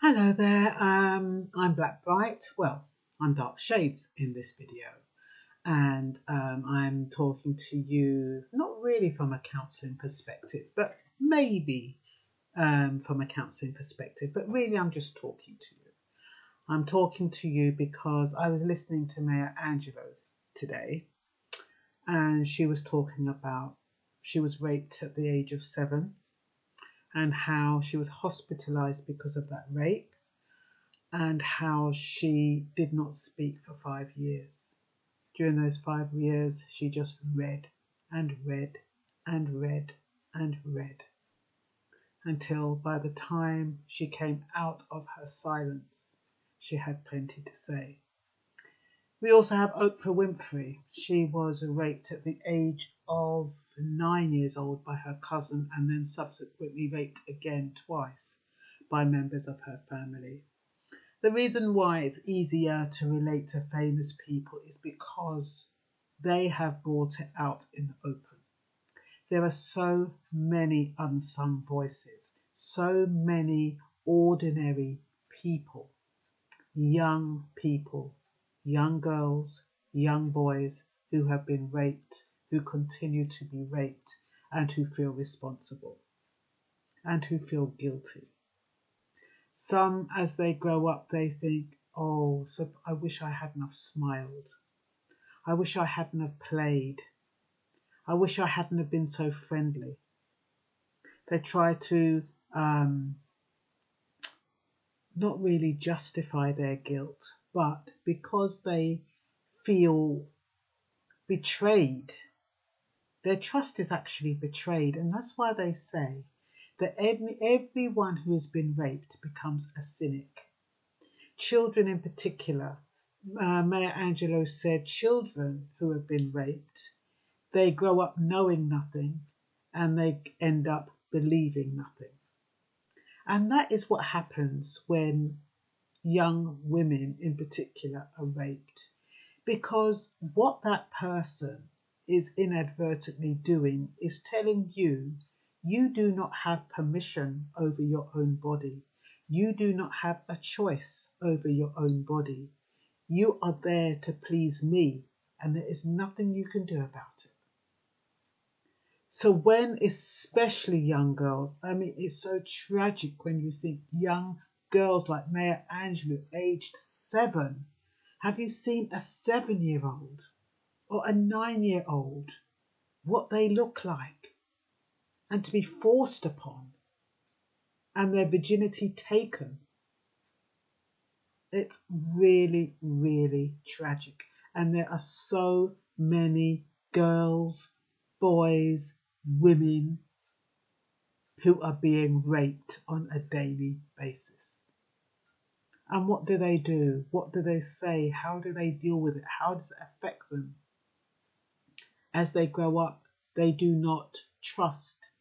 Hello there, I'm Black Bright. Well, I'm Dark Shades in this video, and I'm talking to you not really from a counselling perspective, but maybe from a counselling perspective, but really I'm just talking to you. I'm talking to you because I was listening to Maya Angelou today, and she was talking about she was raped at the age of 7 and how she was hospitalised because of that rape and how she did not speak for 5 years. During those 5 years, she just read and read and read and read until by the time she came out of her silence, she had plenty to say. We also have Oprah Winfrey. She was raped at the age of 9 years old by her cousin and then subsequently raped again twice by members of her family. The reason why it's easier to relate to famous people is because they have brought it out in the open. There are so many unsung voices, so many ordinary people, young girls, young boys who have been raped, who continue to be raped, and who feel responsible and who feel guilty. Some, as they grow up, they think, oh, so I wish I hadn't have smiled. I wish I hadn't have played. I wish I hadn't have been so friendly. They try to not really justify their guilt, but because they feel betrayed, their trust is actually betrayed. And that's why they say that everyone who has been raped becomes a cynic. Children in particular, Maya Angelou said children who have been raped, they grow up knowing nothing and they end up believing nothing. And that is what happens when young women in particular are raped. Because what that person is inadvertently doing is telling you, you do not have permission over your own body. You do not have a choice over your own body. You are there to please me, and there is nothing you can do about it. So when, especially young girls, I mean, it's so tragic when you think young girls like Maya Angelou, aged 7. Have you seen a 7-year-old or a 9-year-old, what they look like, and to be forced upon and their virginity taken? It's really, really tragic. And there are so many girls, boys, women who are being raped on a daily basis. And what do they do? What do they say? How do they deal with it? How does it affect them? As they grow up, they do not trust.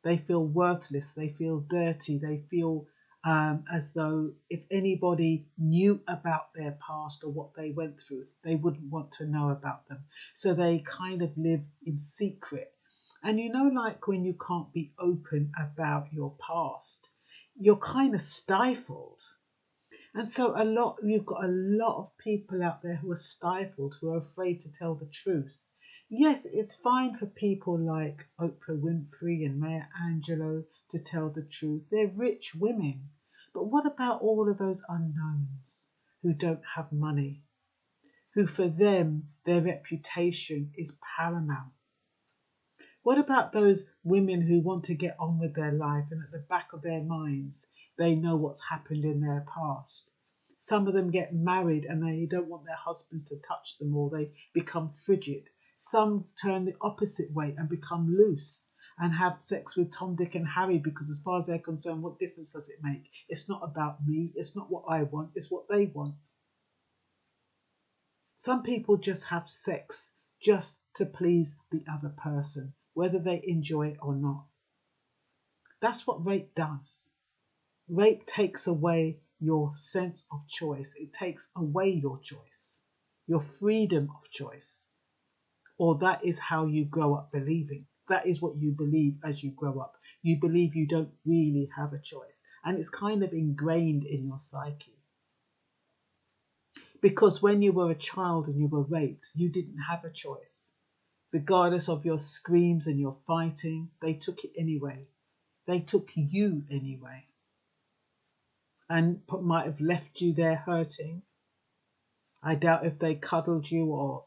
They feel worthless. They feel dirty. They feel as though if anybody knew about their past or what they went through, they wouldn't want to know about them. So they kind of live in secret. And you know, like when you can't be open about your past, you're kind of stifled. And so you've got a lot of people out there who are stifled, who are afraid to tell the truth. Yes, it's fine for people like Oprah Winfrey and Maya Angelou to tell the truth. They're rich women. But what about all of those unknowns who don't have money, who for them, their reputation is paramount? What about those women who want to get on with their life and at the back of their minds, they know what's happened in their past? Some of them get married and they don't want their husbands to touch them, or they become frigid. Some turn the opposite way and become loose and have sex with Tom, Dick and Harry because as far as they're concerned, what difference does it make? It's not about me. It's not what I want. It's what they want. Some people just have sex just to please the other person, whether they enjoy it or not. That's what rape does. Rape takes away your sense of choice. It takes away your choice, your freedom of choice. Or that is how you grow up believing. That is what you believe as you grow up. You believe you don't really have a choice. And it's kind of ingrained in your psyche. Because when you were a child and you were raped, you didn't have a choice. Regardless of your screams and your fighting, they took it anyway. They took you anyway. And might have left you there hurting. I doubt if they cuddled you or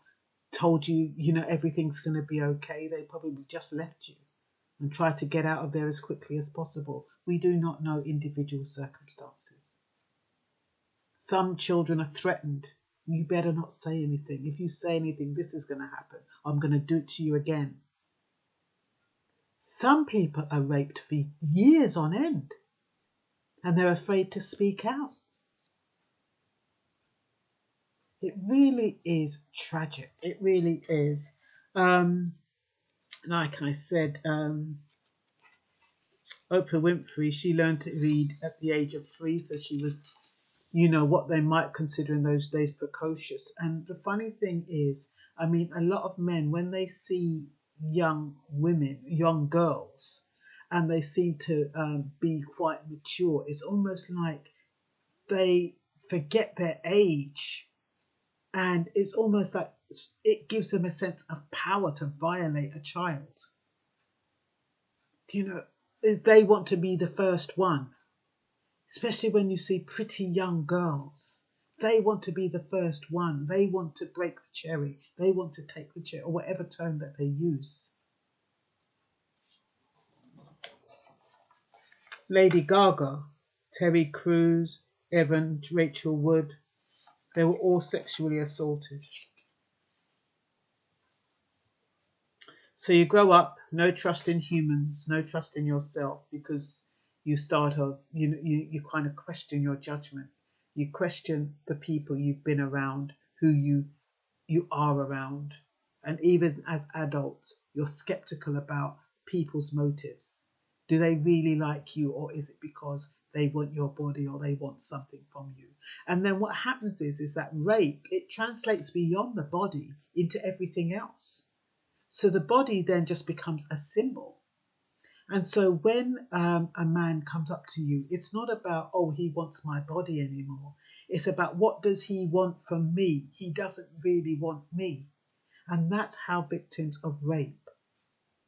told you, everything's going to be okay. They probably just left you and tried to get out of there as quickly as possible. We do not know individual circumstances. Some children are threatened. You better not say anything. If you say anything, this is going to happen. I'm going to do it to you again. Some people are raped for years on end and they're afraid to speak out. It really is tragic. It really is. Like I said, Oprah Winfrey, she learned to read at the age of 3, so she was, what they might consider in those days precocious. And the funny thing is, a lot of men, when they see young women, young girls, and they seem to be quite mature, it's almost like they forget their age. And it's almost like it gives them a sense of power to violate a child. They want to be the first one, especially when you see pretty young girls. They want to be the first one. They want to break the cherry. They want to take the cherry, or whatever term that they use. Lady Gaga, Terry Crews, Evan, Rachel Wood, they were all sexually assaulted. So you grow up, no trust in humans, no trust in yourself, because you start off, you kind of question your judgment. You question the people you've been around, who you are around. And even as adults, you're skeptical about people's motives. Do they really like you, or is it because they want your body or they want something from you? And then what happens is that rape, it translates beyond the body into everything else. So the body then just becomes a symbol. And so when a man comes up to you, it's not about, oh, he wants my body anymore. It's about, what does he want from me? He doesn't really want me. And that's how victims of rape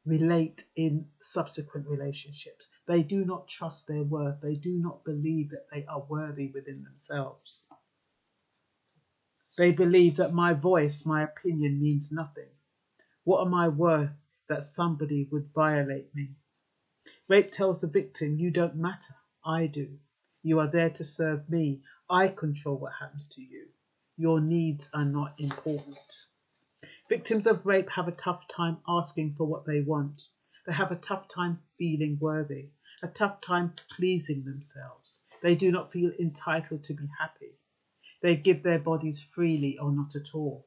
relate in subsequent relationships. They do not trust their worth. They do not believe that they are worthy within themselves. They believe that my voice, my opinion means nothing. What am I worth that somebody would violate me? Rape tells the victim, you don't matter, I do. You are there to serve me. I control what happens to you. Your needs are not important. Victims of rape have a tough time asking for what they want. They have a tough time feeling worthy, a tough time pleasing themselves. They do not feel entitled to be happy. They give their bodies freely or not at all.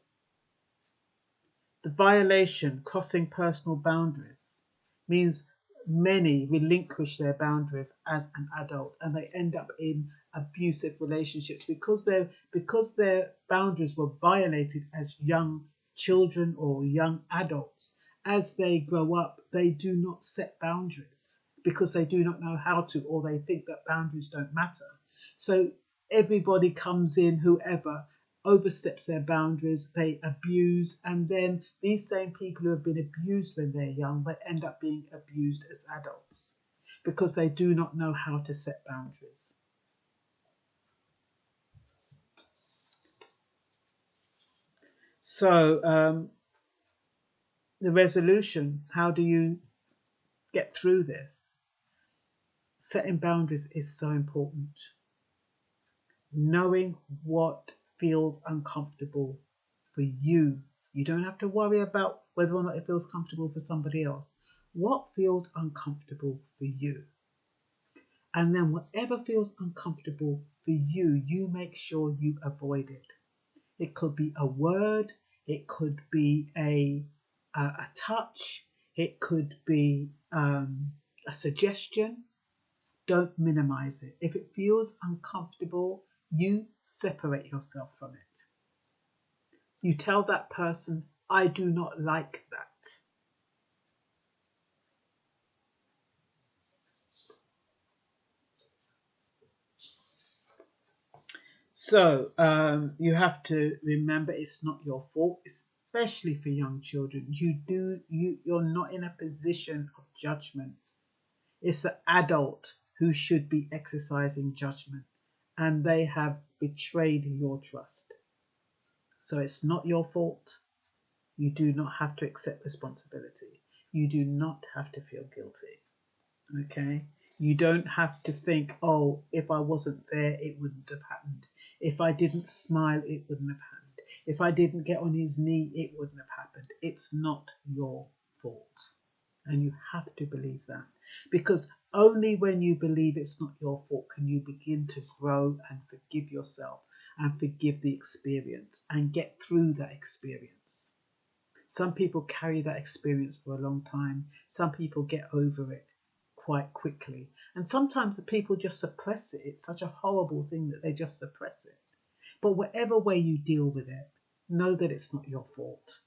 The violation, crossing personal boundaries, means many relinquish their boundaries as an adult and they end up in abusive relationships because their boundaries were violated as young children or young adults. As they grow up, they do not set boundaries because they do not know how to, or they think that boundaries don't matter. So everybody comes in, whoever oversteps their boundaries, they abuse, and then these same people who have been abused when they're young, they end up being abused as adults because they do not know how to set boundaries. So the resolution, how do you get through this? Setting boundaries is so important. Knowing what feels uncomfortable for you. You don't have to worry about whether or not it feels comfortable for somebody else. What feels uncomfortable for you? And then whatever feels uncomfortable for you, you make sure you avoid it. It could be a word, it could be a touch, it could be a suggestion. Don't minimize it. If it feels uncomfortable, you separate yourself from it. You tell that person, I do not like that. So you have to remember it's not your fault, especially for young children. You're not in a position of judgment. It's the adult who should be exercising judgment, and they have betrayed your trust. So it's not your fault. You do not have to accept responsibility. You do not have to feel guilty. Okay? You don't have to think, oh, if I wasn't there, it wouldn't have happened. If I didn't smile, it wouldn't have happened. If I didn't get on his knee, it wouldn't have happened. It's not your fault. And you have to believe that. Because only when you believe it's not your fault can you begin to grow and forgive yourself and forgive the experience and get through that experience. Some people carry that experience for a long time. Some people get over it quite quickly. And sometimes the people just suppress it. It's such a horrible thing that they just suppress it. But whatever way you deal with it, know that it's not your fault.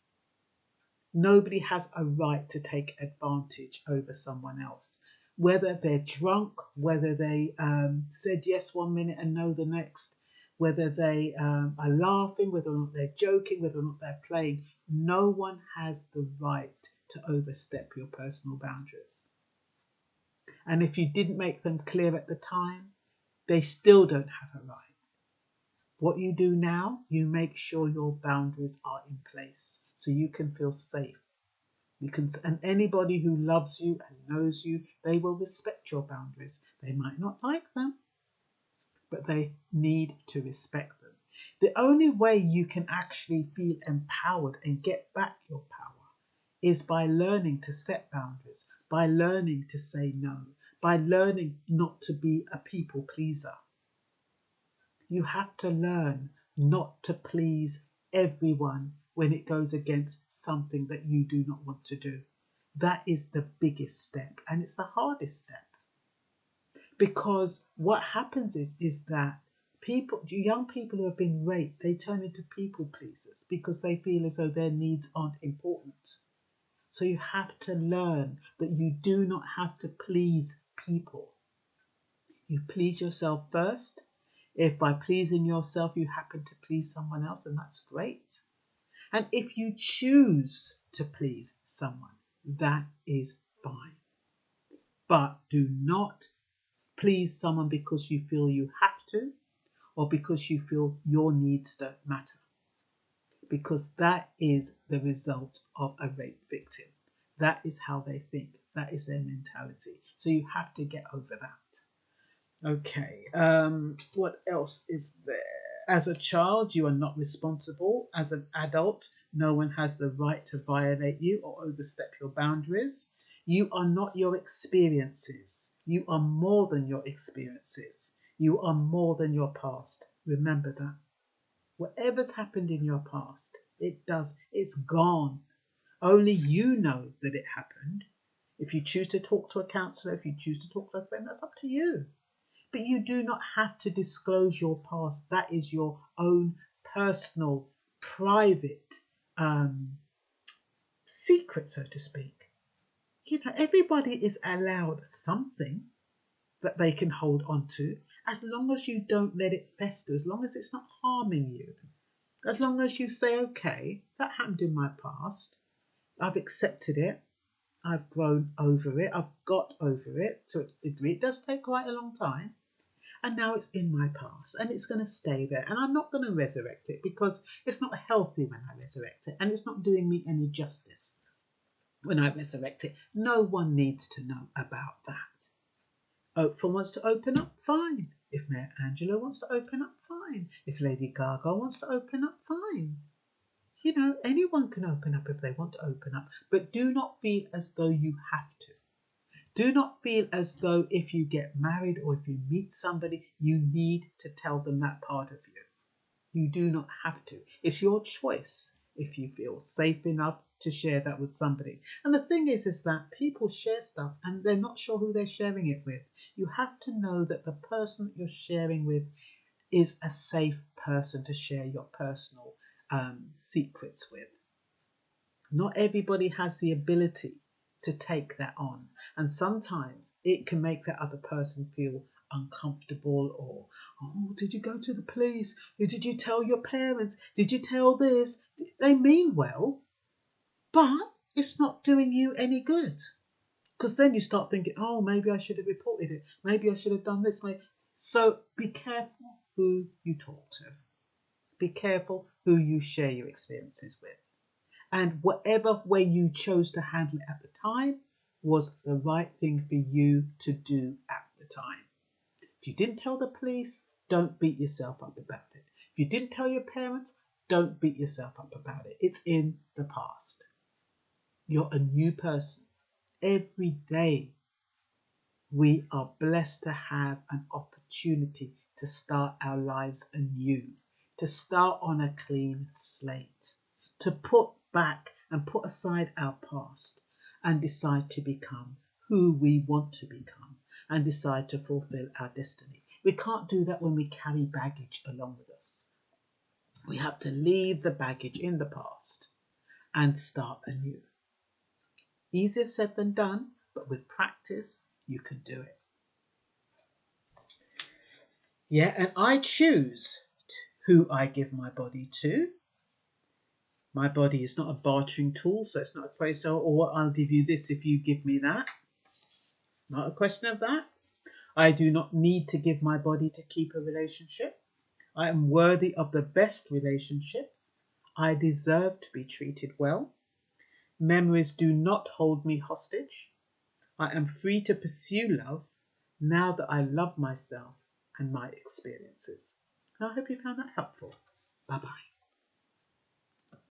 Nobody has a right to take advantage over someone else. Whether they're drunk, whether they said yes one minute and no the next, whether they are laughing, whether or not they're joking, whether or not they're playing, no one has the right to overstep your personal boundaries. And if you didn't make them clear at the time, they still don't have a right. What you do now, you make sure your boundaries are in place so you can feel safe. And anybody who loves you and knows you, they will respect your boundaries. They might not like them, but they need to respect them. The only way you can actually feel empowered and get back your power is by learning to set boundaries, by learning to say no, by learning not to be a people pleaser. You have to learn not to please everyone when it goes against something that you do not want to do. That is the biggest step, and it's the hardest step. Because what happens is that young people who have been raped, they turn into people pleasers because they feel as though their needs aren't important. So you have to learn that you do not have to please people. You please yourself first. If by pleasing yourself you happen to please someone else, then that's great. And if you choose to please someone, that is fine. But do not please someone because you feel you have to or because you feel your needs don't matter. Because that is the result of a rape victim. That is how they think. That is their mentality. So you have to get over that. Okay, what else is there? As a child, you are not responsible. As an adult, no one has the right to violate you or overstep your boundaries. You are not your experiences. You are more than your experiences. You are more than your past. Remember that. Whatever's happened in your past, it's gone. Only you know that it happened. If you choose to talk to a counsellor, if you choose to talk to a friend, that's up to you. But you do not have to disclose your past. That is your own personal, private secret, so to speak. Everybody is allowed something that they can hold on to, as long as you don't let it fester, as long as it's not harming you. As long as you say, okay, that happened in my past. I've accepted it. I've grown over it. I've got over it to a degree. It does take quite a long time. And now it's in my past and it's going to stay there. And I'm not going to resurrect it because it's not healthy when I resurrect it. And it's not doing me any justice when I resurrect it. No one needs to know about that. Oprah wants to open up, fine. If Mayor Angela wants to open up, fine. If Lady Gaga wants to open up, fine. Anyone can open up if they want to open up. But do not feel as though you have to. Do not feel as though if you get married or if you meet somebody, you need to tell them that part of you. You do not have to. It's your choice if you feel safe enough to share that with somebody. And the thing is that people share stuff and they're not sure who they're sharing it with. You have to know that the person you're sharing with is a safe person to share your personal secrets with. Not everybody has the ability to take that on. And sometimes it can make that other person feel uncomfortable, or, oh, did you go to the police? Did you tell your parents? Did you tell this? They mean well, but it's not doing you any good. Because then you start thinking, oh, maybe I should have reported it. Maybe I should have done this. So be careful who you talk to. Be careful who you share your experiences with. And whatever way you chose to handle it at the time was the right thing for you to do at the time. If you didn't tell the police, don't beat yourself up about it. If you didn't tell your parents, don't beat yourself up about it. It's in the past. You're a new person. Every day we are blessed to have an opportunity to start our lives anew, to start on a clean slate, to put back and put aside our past and decide to become who we want to become and decide to fulfill our destiny. We can't do that when we carry baggage along with us. We have to leave the baggage in the past and start anew. Easier said than done, but with practice, you can do it. Yeah, and I choose who I give my body to. My body is not a bartering tool, so it's not a question, oh, I'll give you this if you give me that. It's not a question of that. I do not need to give my body to keep a relationship. I am worthy of the best relationships. I deserve to be treated well. Memories do not hold me hostage. I am free to pursue love now that I love myself and my experiences. I hope you found that helpful. Bye-bye.